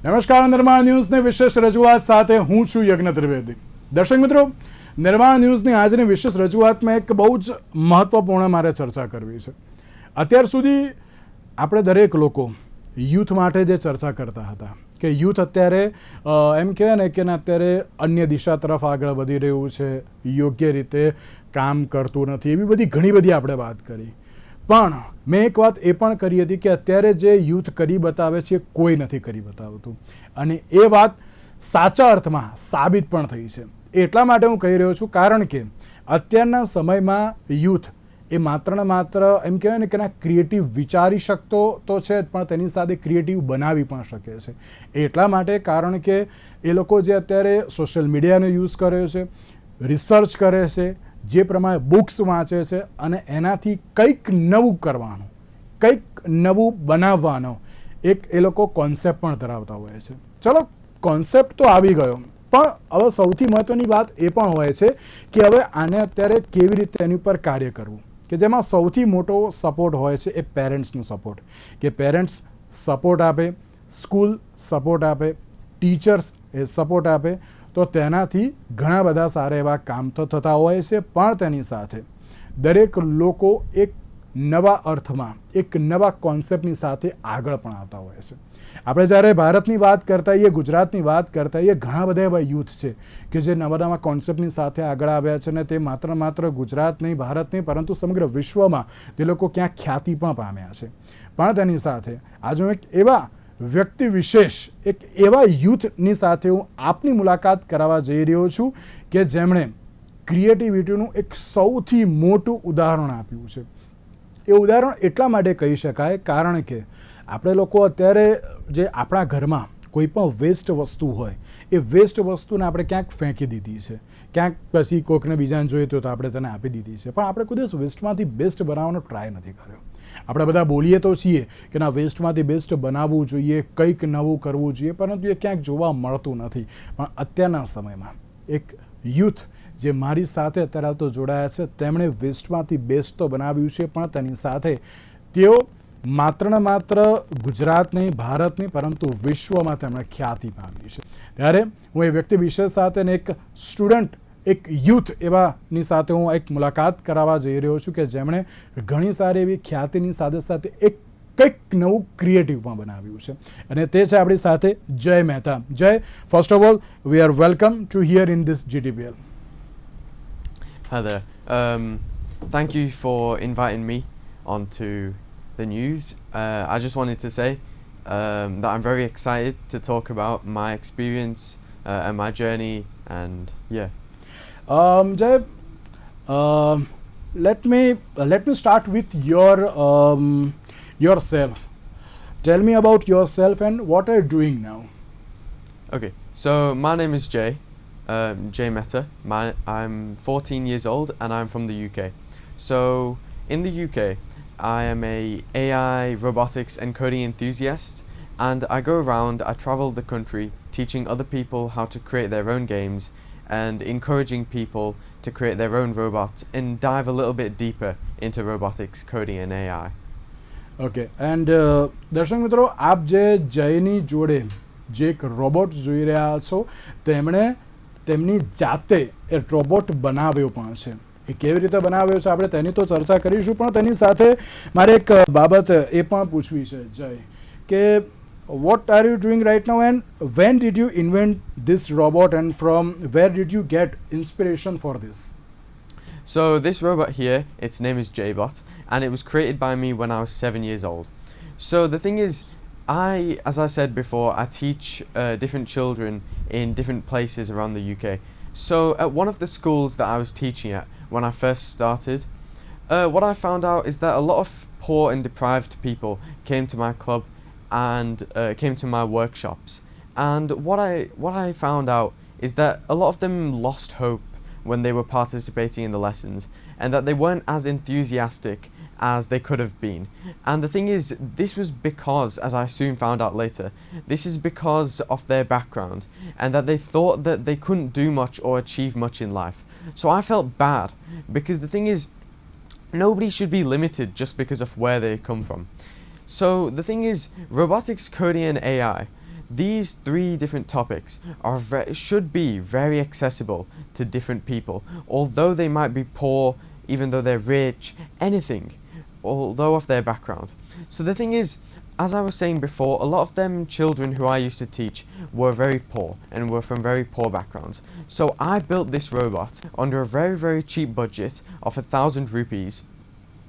નમસ્કાર, નિર્માણ ન્યૂઝની વિશેષ રજૂઆત સાથે હું છું યજ્ઞ ત્રિવેદી. દર્શક મિત્રો, નિર્માણ ન્યૂઝની આજની વિશેષ રજૂઆતમાં એક બહુ જ મહત્વપૂર્ણ મારે ચર્ચા કરવી છે. અત્યાર સુધી આપણે દરેક લોકો યુથ માટે જે ચર્ચા કરતા હતા કે યુથ અત્યારે એમ કહેવાય ને કે અત્યારે અન્ય દિશા તરફ આગળ વધી રહ્યું છે, યોગ્ય રીતે કામ કરતું નથી, એવી બધી ઘણી બધી આપણે વાત કરી. પણ મેં એક વાત એ પણ કરી હતી કે અત્યારે જે યુથ કરી બતાવે છે કોઈ નથી કરી બતાવતું, અને એ વાત સાચા અર્થમાં સાબિત પણ થઈ છે. એટલા માટે હું કહી રહ્યો છું કારણ કે અત્યારના સમયમાં યુથ એ માત્ર ને માત્ર એમ કહેવાય ને કે ના ક્રિએટિવ વિચારી શકતો તો છે જ, પણ તેની સાથે ક્રિએટિવ બનાવી પણ શકે છે. એટલા માટે કારણ કે એ લોકો જે અત્યારે સોશિયલ મીડિયાનો યુઝ કરે છે, રિસર્ચ કરે છે, જે પ્રમાણે બુક્સ વાંચે છે અને એનાથી કંઈક નવું કરવાનું, કંઈક નવું બનાવવાનો એક એ લોકો કોન્સેપ્ટ પણ ધરાવતા હોય છે. ચલો, કોન્સેપ્ટ તો આવી ગયો, પણ હવે સૌથી મહત્ત્વની વાત એ પણ હોય છે કે હવે આને અત્યારે કેવી રીતે એની ઉપર કાર્ય કરવું, કે જેમાં સૌથી મોટો સપોર્ટ હોય છે એ પેરેન્ટ્સનો સપોર્ટ, કે પેરેન્ટ્સ સપોર્ટ આપે, સ્કૂલ સપોર્ટ આપે, ટીચર્સ એ સપોર્ટ આપે, તો તેનાથી ઘણા બધા સારા એવા કામ તો થતા હોય છે. પણ તેની સાથે દરેક લોકો એક નવા અર્થમાં, એક નવા કોન્સેપ્ટની સાથે આગળ પણ આવતા હોય છે. આપણે જ્યારે ભારતની વાત કરતા હોઈએ, ગુજરાતની વાત કરતા હોઈએ, ઘણા બધા એવા યુથ છે કે જે નવા નવા કોન્સેપ્ટની સાથે આગળ આવ્યા છે, અને તે માત્ર ગુજરાત નહીં, ભારત નહીં, પરંતુ સમગ્ર વિશ્વમાં તે લોકો ક્યાંક ખ્યાતિ પણ પામ્યા છે. પણ તેની સાથે આજે હું એક એવા વ્યક્તિ વિશેષ, એક એવા યુથની સાથે હું આપની મુલાકાત કરાવવા જઈ રહ્યો છું કે જેમણે ક્રિએટિવિટીનું એક સૌથી મોટું ઉદાહરણ આપ્યું છે. એ ઉદાહરણ એટલા માટે કહી શકાય કારણ કે આપણે લોકો અત્યારે જે આપણા ઘરમાં કોઈ પણ વેસ્ટ વસ્તુ હોય, એ વેસ્ટ વસ્તુને આપણે ક્યાંક ફેંકી દીધી છે, ક્યાંક પછી કોઈકને બીજાને જોઈએ તો આપણે તેને આપી દીધી છે, પણ આપણે કોઈ દિવસ વેસ્ટમાંથી બેસ્ટ બનાવવાનો ટ્રાય નથી કર્યો. આપણે બધા બોલીએ તો છીએ કે ના વેસ્ટમાંથી બેસ્ટ બનાવવું જોઈએ, કંઈક નવું કરવું જોઈએ, પરંતુ એ ક્યાંક જોવા મળતું નથી. પણ અત્યારના સમયમાં એક યુથ જે મારી સાથે અત્યારે તો જોડાયા છે, તેમણે વેસ્ટમાંથી બેસ્ટ તો બનાવ્યું છે, પણ તેની સાથે તેઓ માત્ર ને માત્ર ગુજરાત નહીં, ભારત નહીં, પરંતુ વિશ્વમાં તેમણે ખ્યાતિ પામી છે. ત્યારે હું એ વ્યક્તિ વિશેષ સાથે એક સ્ટુડન્ટ, એક યુથ એવાની સાથે હું એક મુલાકાત કરાવવા જઈ રહ્યો છું કે જેમણે ઘણી સારી એવી ખ્યાતિની સાથે સાથે એક કંઈક નવું ક્રિએટિવ પણ બનાવ્યું છે, અને તે છે આપણી સાથે જય મહેતા. જય, first of all we are welcome to here in this GTPL. Hi there. Thank you for inviting me onto the news. I just wanted to say that I'm very excited to talk about my experience and my journey, and yeah. Jay, let me start with yourself. Tell me about yourself and what are you doing now? Okay, so my name is Jay, Jay Mehta. I'm 14 years old and I'm from the UK. So in the UK, I am a AI, robotics and coding enthusiast, and I go around, I travel the country teaching other people how to create their own games and encouraging people to create their own robots and dive a little bit deeper into robotics, coding and AI. Okay, and દર્શક મિત્રો, આપ જે જયની જોડે જે એક robot જોઈ રહ્યા છો, તેમણે તેમની જાતે એ રોબોટ બનાવ્યો પણ છે. એ કેવી રીતે બનાવ્યો છે આપણે તેની તો ચર્ચા કરીશું, પણ તેની સાથે મારે એક બાબત એ પણ પૂછવી છે જય, કે what are you doing right now and when did you invent this robot and from where did you get inspiration for this? So this robot here, its name is JBot, and it was created by me when I was 7 years old. So the thing is, as I said before, I teach different children in different places around the UK. So at one of the schools that I was teaching at when I first started, what I found out is that a lot of poor and deprived people came to my club and came to my workshops, and what I found out is that a lot of them lost hope when they were participating in the lessons, and that they weren't as enthusiastic as they could have been. And the thing is, this was because, as I soon found out later, this is because of their background, and that they thought that they couldn't do much or achieve much in life. So I felt bad, because the thing is, nobody should be limited just because of where they come from. So the thing is, robotics, coding and AI, these 3 different topics are should be very accessible to different people, although they might be poor, even though they're rich, anything, although of their background. So the thing is, as I was saying before, a lot of them children who I used to teach were very poor and were from very poor backgrounds. So I built this robot under a very, very cheap budget of 1,000 rupees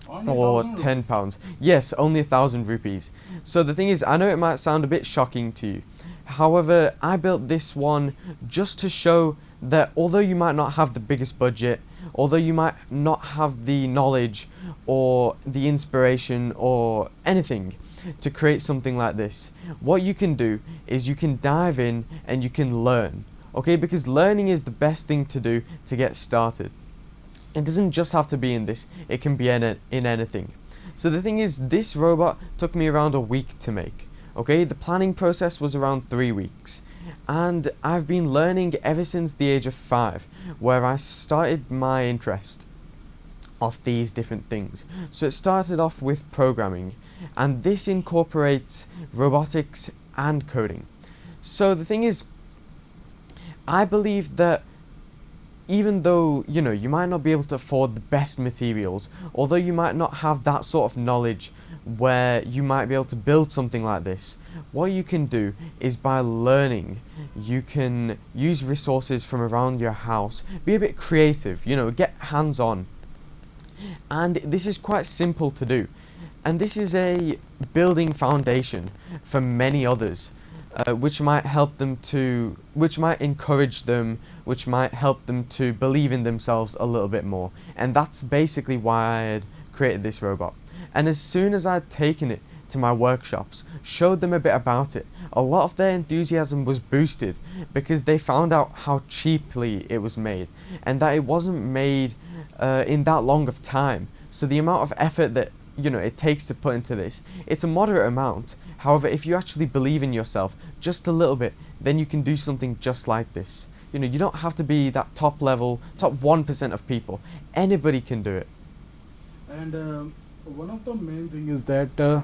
or £10. Yes, only 1,000 rupees. So the thing is, I know it might sound a bit shocking to you. However, I built this one just to show that although you might not have the biggest budget, although you might not have the knowledge or the inspiration or anything to create something like this, what you can do is you can dive in and you can learn, okay? Because learning is the best thing to do to get started. It doesn't just have to be in this, it can be in anything. So the thing is, this robot took me around a week to make, okay? The planning process was around 3 weeks, and I've been learning ever since the age of 5, where I started my interest of these different things. So it started off with programming, and this incorporates robotics and coding. So the thing is, I believe that even though, you know, you might not be able to afford the best materials, although you might not have that sort of knowledge where you might be able to build something like this, what you can do is by learning, you can use resources from around your house, be a bit creative, you know, get hands-on. And this is quite simple to do. And this is a building foundation for many others, which might help them to, which might encourage them, which might help them to believe in themselves a little bit more. And that's basically why I had created this robot. And as soon as I'd taken it to my workshops, showed them a bit about it, a lot of their enthusiasm was boosted because they found out how cheaply it was made and that it wasn't made in that long of time. So the amount of effort that, you know, it takes to put into this, it's a moderate amount. However, if you actually believe in yourself just a little bit, then you can do something just like this. You know, you don't have to be that top level, top 1% of people. Anybody can do it. And one of the main thing is that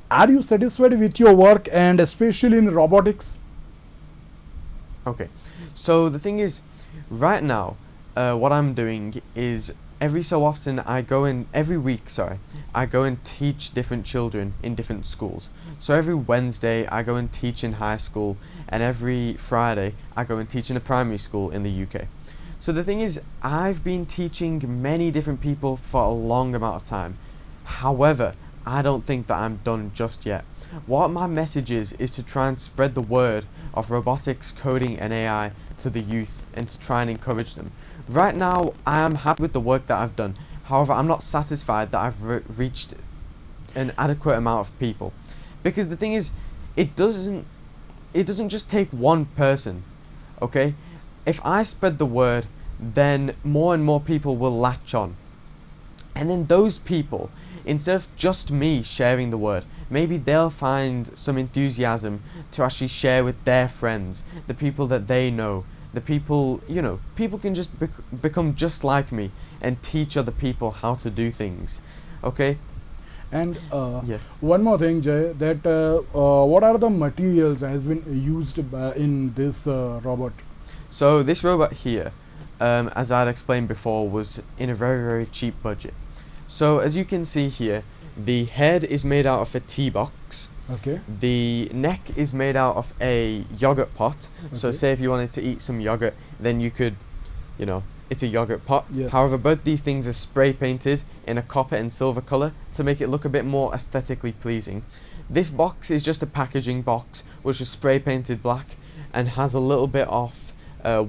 are you satisfied with your work, and especially in robotics? Okay, so the thing is, right now, what I'm doing is every so often every week, I go and teach different children in different schools. So every Wednesday I go and teach in high school, and every Friday I go and teach in a primary school in the UK. So the thing is, I've been teaching many different people for a long amount of time. However, I don't think that I'm done just yet. What my message is to try and spread the word of robotics, coding and AI to the youth and to try and encourage them. Right now, I am happy with the work that I've done. However, I'm not satisfied that I've reached an adequate amount of people. Because the thing is, it doesn't just take one person, okay? If I spread the word, then more and more people will latch on. And then those people, instead of just me sharing the word, maybe they'll find some enthusiasm to actually share with their friends, the people that they know, the people, you know, people can just become just like me and teach other people how to do things, okay? And Yeah. one more thing, Jay, that what are the materials has been used in this robot? So this robot here, as I'd explained before, was in a very, very cheap budget. So as you can see here, the head is made out of a tea box. Okay. The neck is made out of a yogurt pot. So Okay. say if you wanted to eat some yogurt, then you could, you know, it's a yogurt pot. Yes. However, both these things are spray painted in a copper and silver color to make it look a bit more aesthetically pleasing. This box is just a packaging box which is spray painted black and has a little bit of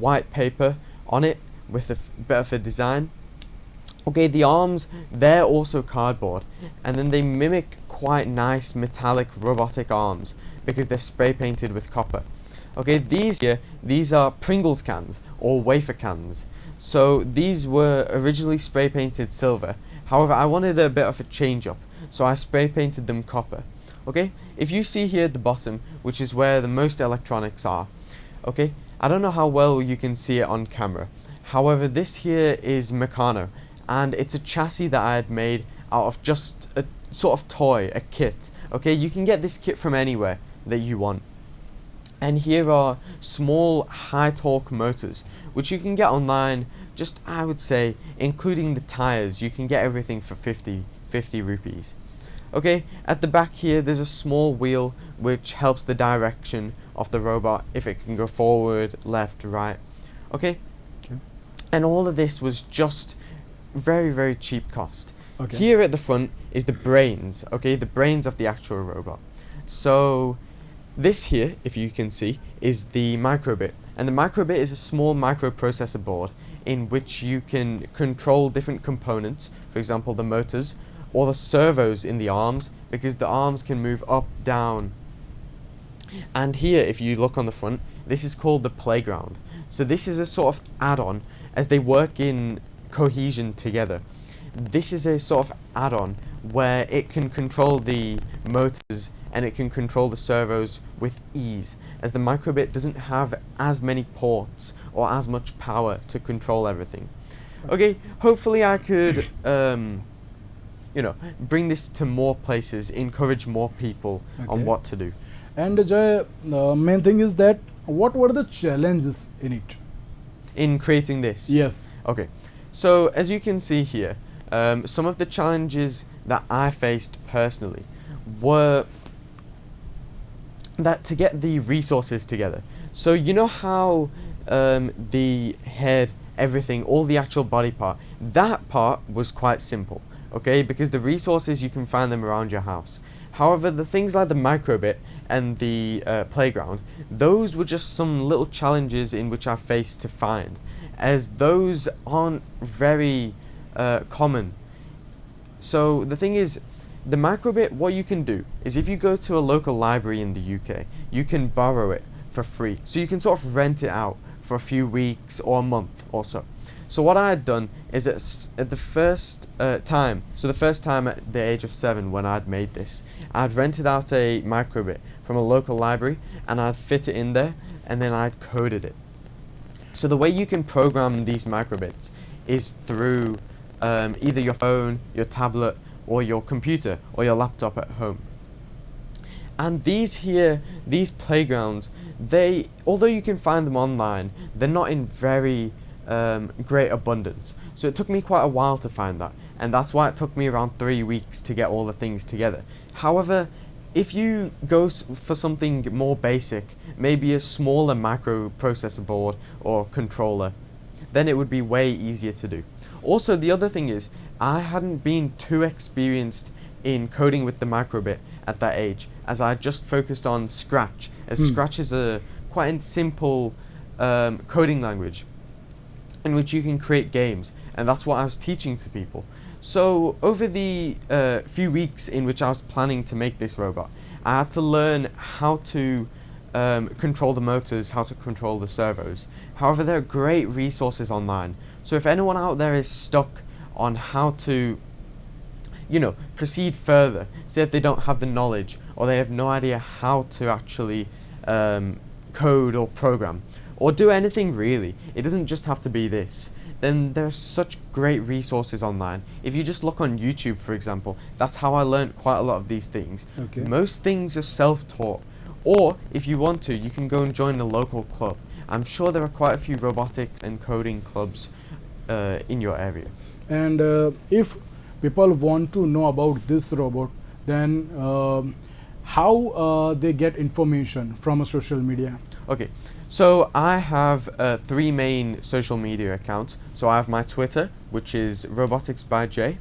white paper on it with a bit of a design. Okay, the arms, they're also cardboard, and then they mimic quite nice metallic robotic arms because they're spray painted with copper. Okay, these are Pringles cans or wafer cans. So these were originally spray painted silver. However, I wanted a bit of a change up, so I spray painted them copper. Okay, if you see here at the bottom, which is where the most electronics are, okay, I don't know how well you can see it on camera. However, this here is Meccano, and it's a chassis that I had made out of just a sort of toy, a kit. Okay, you can get this kit from anywhere that you want. And here are small high torque motors, which you can get online, just I would say, including the tires, you can get everything for 50 rupees. Okay, at the back here there's a small wheel which helps the direction of the robot, if it can go forward, left, right. Okay? Okay. And all of this was just very cheap cost. Okay. Here at the front is the brains, okay, the brains of the actual robot. So this here, if you can see, is the microbit. And the microbit is a small microprocessor board in which you can control different components, for example the motors, or the servos in the arms, because the arms can move up, down. And here, if you look on the front, this is called the playground. So this is a sort of add-on, as they work in cohesion together. This is a sort of add-on where it can control the motors and it can control the servos with ease, as the microbit doesn't have as many ports or as much power to control everything. Okay, hopefully I could bring this to more places, encourage more people on what to do. And Jay, the main thing is that what were the challenges in it? In creating this? Yes. Okay, so as you can see here, some of the challenges that I faced personally were that to get the resources together. So you know how the head, everything, all the actual body part, that part was quite simple, okay, because the resources you can find them around your house. However, the things like the microbit and the playground, those were just some little challenges in which I faced to find, as those aren't very common. So the thing is, the microbit, what you can do is if you go to a local library in the UK, you can borrow it for free. So you can sort of rent it out for a few weeks or a month or so. So what I had done is at the first time, so the first time at the age of 7 when I'd made this, I'd rented out a microbit from a local library and I'd fit it in there and then I'd coded it. So the way you can program these microbits is through either your phone, your tablet, or your computer or your laptop at home. And these playgrounds, although you can find them online, they're not in very great abundance. So it took me quite a while to find that, and that's why it took me around 3 weeks to get all the things together. However, if you go for something more basic, maybe a smaller microprocessor board or controller, then it would be way easier to do. Also, the other thing is, I hadn't been too experienced in coding with the microbit at that age, as I just focused on Scratch, as Scratch is a quite simple coding language in which you can create games, and that's what I was teaching to people. So over the few weeks in which I was planning to make this robot, I had to learn how to control the motors, how to control the servos. However, there are great resources online, so if anyone out there is stuck on how to proceed further, say if they don't have the knowledge or they have no idea how to actually code or program or do anything really, it doesn't just have to be this, then there are such great resources online. If you just look on YouTube, for example, that's how I learned quite a lot of these things. Okay. Most things are self-taught, or if you want to, you can go and join a local club. I'm sure there are quite a few robotics and coding clubs in your area. And if people want to know about this robot, then how they get information from a social media? Okay, so I have 3 main social media accounts. So I have my Twitter, which is Robotics by Jay.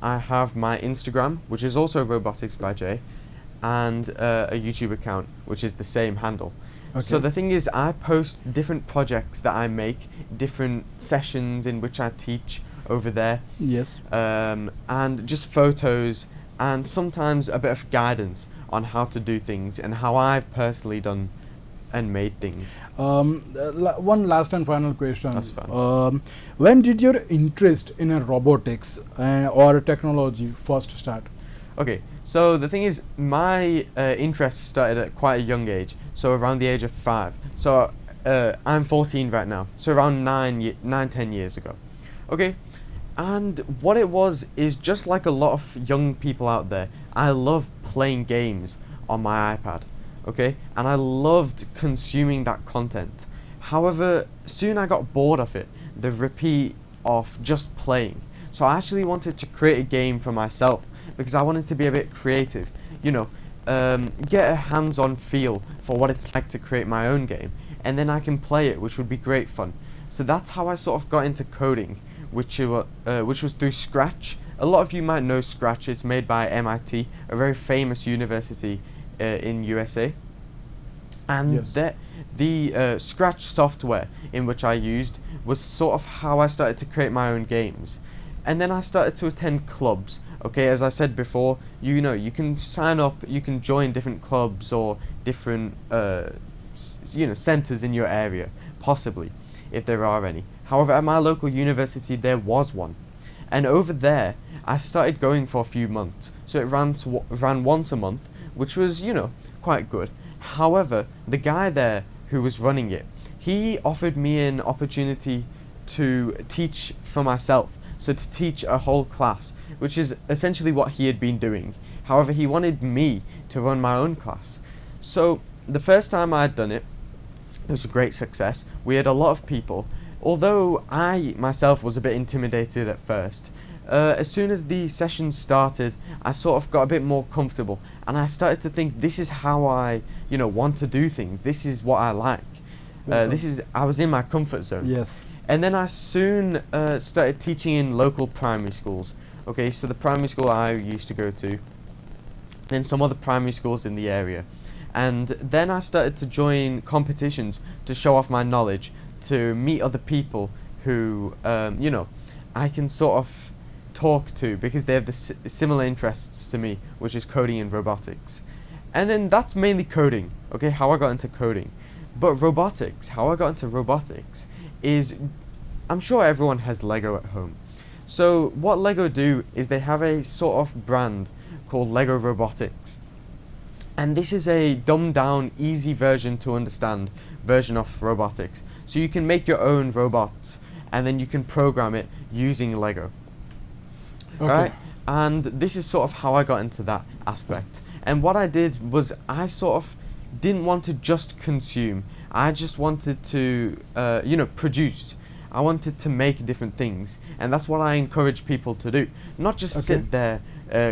I have my Instagram, which is also Robotics by Jay, and a YouTube account, which is the same handle. Okay. So the thing is, I post different projects that I make, different sessions in which I teach over there. Yes. And just photos and sometimes a bit of guidance on how to do things and how I've personally done and made things. One last and final question. That's fine. When did your interest in robotics or technology first start? Okay, so the thing is, my interest started at quite a young age, so around the age of 5. So I'm 14 right now, so around 10 years ago. Okay, and what it was is just like a lot of young people out there, I love playing games on my iPad. okay, and I loved consuming that content. However, soon I got bored of it, the repeat of just playing. So I actually wanted to create a game for myself because I wanted to be a bit creative, you know, get a hands-on feel for what it's like to create my own game, and then I can play it, which would be great fun. So that's how I sort of got into coding, which was through Scratch. A lot of you might know Scratch. It's made by MIT, a very famous university in USA. And Yes. the Scratch software in which I used was sort of how I started to create my own games. And then I started to attend clubs. Okay, as I said before, you know, you can sign up, you can join different clubs or different, centers in your area, possibly, if there are any. However, at my local university, there was one. And over there, I started going for a few months. So it ran once a month, which was, you know, quite good. However, the guy there who was running it, he offered me an opportunity to teach for myself. So to teach a whole class, which is essentially what he had been doing. However, he wanted me to run my own class. So the first time I had done it, it was a great success. We had a lot of people. Although I myself was a bit intimidated at first, as soon as the session started, I sort of got a bit more comfortable, and I started to think, this is how I, you know, want to do things. This is what I like. I was in my comfort zone. Yes. And then I soon started teaching in local primary schools. Okay, so the primary school I used to go to, then some other primary schools in the area. And then I started to join competitions to show off my knowledge, to meet other people who, you know, I can sort of talk to because they have the similar interests to me, which is coding and robotics. And then that's mainly coding, okay, how I got into coding. But robotics, how I got into robotics is, I'm sure everyone has Lego at home. So what Lego do is they have a sort of brand called Lego Robotics. And this is a dumbed down, easy version to understand version of robotics. So you can make your own robots and then you can program it using Lego. Okay. Right? And this is sort of how I got into that aspect. And what I did was I sort of didn't want to just consume. I just wanted to, produce. I wanted to make different things. And that's what I encourage people to do. Not just sit there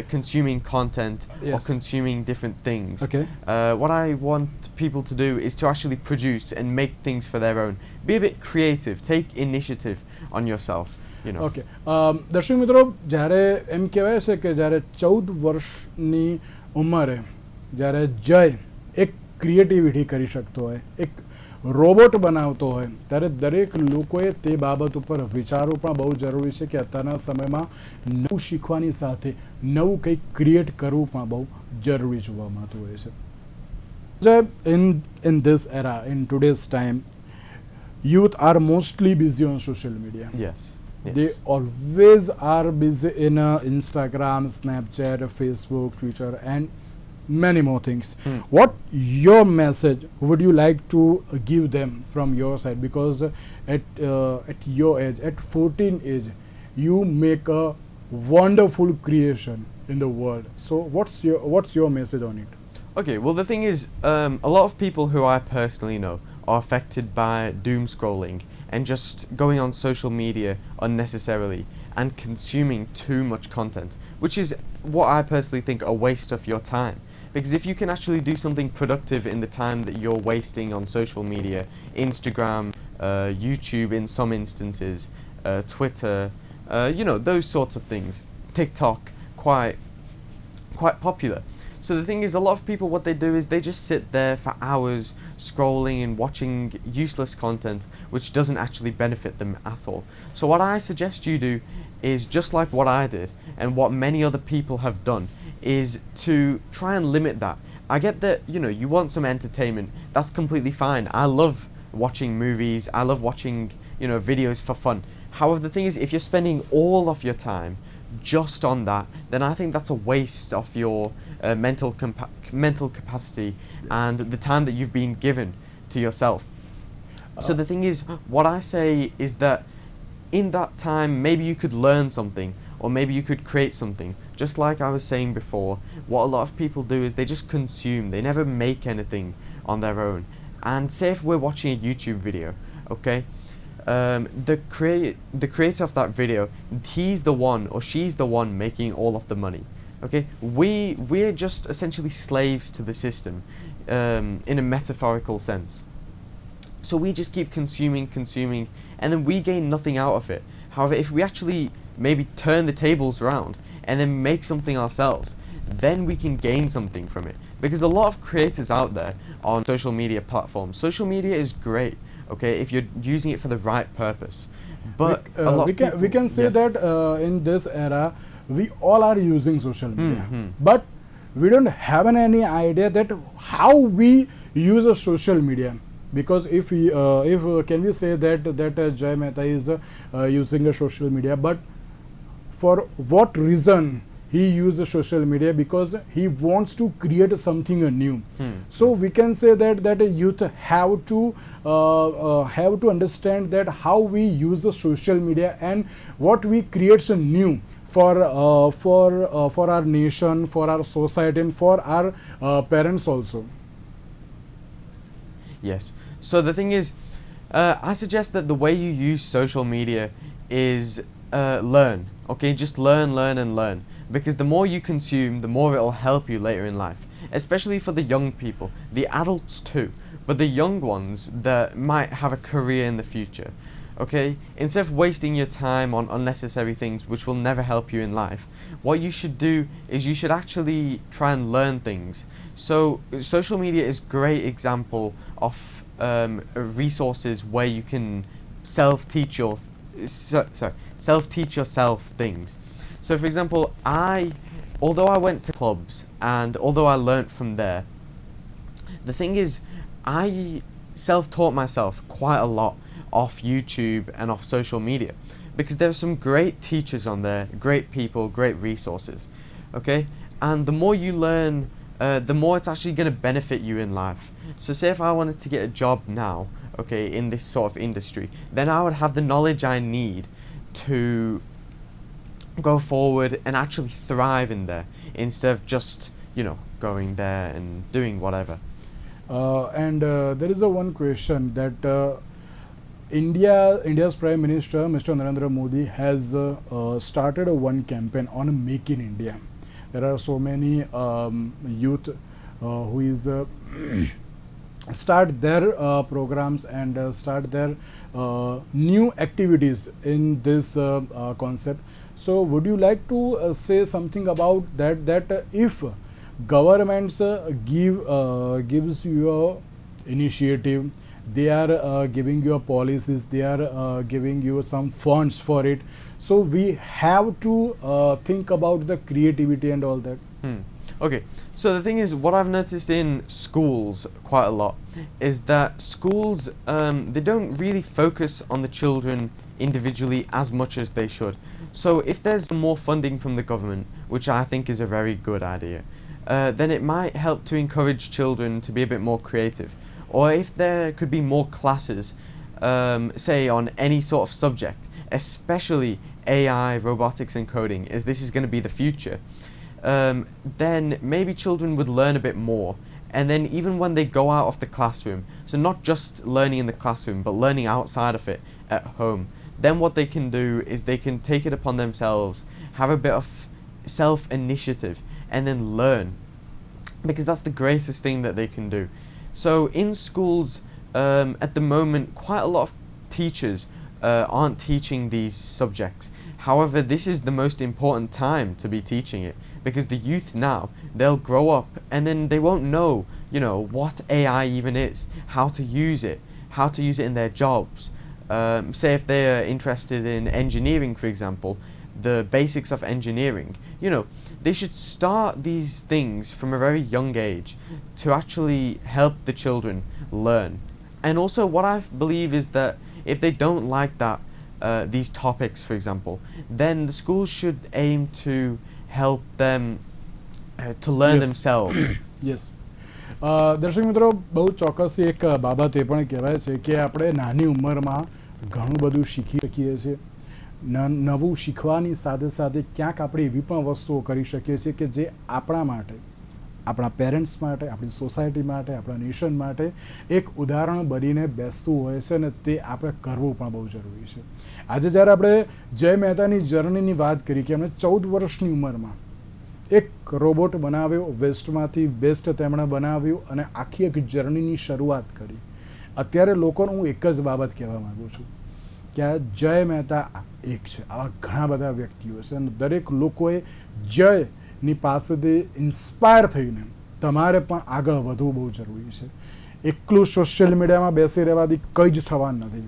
consuming content or consuming different things. Okay. What I want people to do is to actually produce and make things for their own. Be a bit creative. Take initiative on yourself. You know. Okay દર્શક મિત્રો, જ્યારે એમ કહેવાય છે કે જ્યારે 14 વર્ષની ઉંમરે જ્યારે જય એક ક્રિએટિવિટી કરી શકતો હોય, એક રોબોટ બનાવતો હોય, ત્યારે દરેક લોકોએ તે બાબત ઉપર વિચારવું પણ બહુ જરૂરી છે કે અત્યારના સમયમાં નવું શીખવાની સાથે નવું કંઈક ક્રિએટ કરવું પણ બહુ જરૂરી જોવા મળતું હોય છે. In this era, in today's time, youth are mostly busy on social media. Yes. They always are busy in Instagram, Snapchat, Facebook, Twitter, and many more things. What your message would you like to give them from your side? Because at your age, at 14 age, you make a wonderful creation in the world. So what's your message on it? Okay, well the thing is, a lot of people who I personally know are affected by doom scrolling and just going on social media unnecessarily and consuming too much content, which is what I personally think a waste of your time. Because if you can actually do something productive in the time that you're wasting on social media, Instagram, YouTube in some instances, Twitter, those sorts of things, TikTok, quite popular. So the thing is, a lot of people, what they do is they just sit there for hours scrolling and watching useless content which doesn't actually benefit them at all. So what I suggest you do is just like what I did and what many other people have done, is to try and limit that. I get that, you want some entertainment. That's completely fine. I love watching movies. I love watching, videos for fun. However, the thing is, if you're spending all of your time just on that, then I think that's a waste of your mental capacity and the time that you've been given to yourself. So the thing is, what I say is that in that time, maybe you could learn something, or maybe you could create something. just like I was saying before, what a lot of people do is they just consume. They never make anything on their own. And say if we're watching a YouTube video, okay, the creator of that video, he's the one or she's the one making all of the money. Okay, we're just essentially slaves to the system, in a metaphorical sense. So we just keep consuming, and then we gain nothing out of it. However, if we actually maybe turn the tables around and then make something ourselves, then we can gain something from it. Because a lot of creators out there on social media platforms, social media is great, okay, if you're using it for the right purpose. But a lot of people, we can say that in this era, we all are using social media, but we don't have any idea that how we use a social media. Because if we can we say that Jay Mehta is using a social media, but for what reason he uses social media? Because he wants to create something new. So we can say that youth have to understand that how we use the social media and what we create new for our nation, for our society, and for our parents also. Yes. So the thing is, I suggest that the way you use social media is learn. Okay, just learn, and learn. Because the more you consume, the more it'll help you later in life. Especially for the young people, the adults too, but the young ones that might have a career in the future. Okay, instead of wasting your time on unnecessary things which will never help you in life, what you should do is you should actually try and learn things. So social media is a great example of resources where you can self-teach yourself things. So for example, although I went to clubs and although I learnt from there, the thing is I self-taught myself quite a lot off YouTube and off social media, because there are some great teachers on there, great people, great resources, okay? And the more you learn, the more it's actually going to benefit you in life. So say if I wanted to get a job now, okay, in this sort of industry, then I would have the knowledge I need to go forward and actually thrive in there, instead of just, going there and doing whatever. And there is one question that India's Prime Minister, Mr. Narendra Modi, has started one campaign on Make in India. There are so many youth who is start their programs and start their new activities in this concept. So would you like to say something about that? That if governments gives you a initiative, they are giving you policies, they are giving you some funds for it, so we have to think about the creativity and all that. Okay, so the thing is, what I've noticed in schools quite a lot is that schools, they don't really focus on the children individually as much as they should. So if there's more funding from the government, which I think is a very good idea, then it might help to encourage children to be a bit more creative. Or if there could be more classes, say on any sort of subject, especially AI, robotics and coding, as this is going to be the future, then maybe children would learn a bit more. And then even when they go out of the classroom, so not just learning in the classroom, but learning outside of it at home, then what they can do is they can take it upon themselves, have a bit of self-initiative, and then learn. Because that's the greatest thing that they can do. So in schools, at the moment, quite a lot of teachers aren't teaching these subjects. However, this is the most important time to be teaching it, because the youth now, they'll grow up and then they won't know, what AI even is, how to use it in their jobs. Say if they're interested in engineering, for example, the basics of engineering, they should start these things from a very young age to actually help the children learn. And also what I believe is that if they don't like that, these topics, for example, then the schools should aim to help them to learn themselves. Yes. દર્શક મિત્રો, બહુ ચોક્કસ એક બાબત એ પણ કહેવાય છે કે આપણે નાની ઉંમરમાં ઘણું બધું શીખી શકીએ છીએ. નવું શીખવાની સાથે સાથે ક્યાંક આપણે એવી પણ વસ્તુઓ કરી શકીએ છીએ કે જે આપણા માટે, આપણા પેરેન્ટ્સ માટે, આપણી સોસાયટી માટે, આપણા નેશન માટે એક ઉદાહરણ બનીને બેસતું હોય છે, અને તે આપણે કરવું પણ બહુ જરૂરી છે. આજે જ્યારે આપણે જય મહેતાની જર્નીની વાત કરી કે એમણે 14 વર્ષની ઉંમરમાં એક રોબોટ બનાવ્યો, વેસ્ટમાંથી બેસ્ટ તેમણે બનાવ્યું અને આખી એક જર્નીની શરૂઆત કરી. અત્યારે લોકોને હું એક જ બાબત કહેવા માગું છું કે આ જય મહેતા એક છે. આવા ઘણા બધા વ્યક્તિઓ છે અને દરેક લોકોએ જયની પાસેથી ઇન્સ્પાયર થઈને તમારે પણ આગળ વધવું બહુ જરૂરી છે. એકલું સોશિયલ મીડિયામાં બેસી રહેવાથી કંઈ જ થવાનું નથી.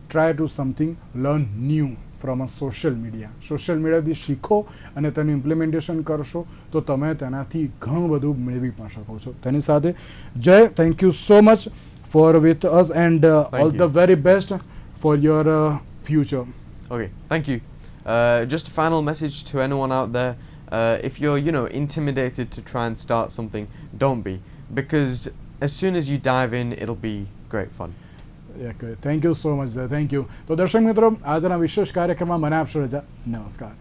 Try to something, learn new from a social media. Social મીડિયાથી શીખો અને તેનું ઇમ્પ્લિમેન્ટેશન કરશો તો તમે તેનાથી ઘણું બધું મેળવી પણ શકો છો. તેની સાથે જય, thank you so much for with us and all the very best for your future. Okay, thank you. Just a final message to anyone out there. If you're, intimidated to try and start something, don't be. Because as soon as you dive in, it'll be great fun. Yeah, good. Thank you so much, sir. Thank you. તો દર્શક મિત્રો, આજના વિશેષ કાર્યક્રમમાં મને આપશો રજા. નમસ્કાર.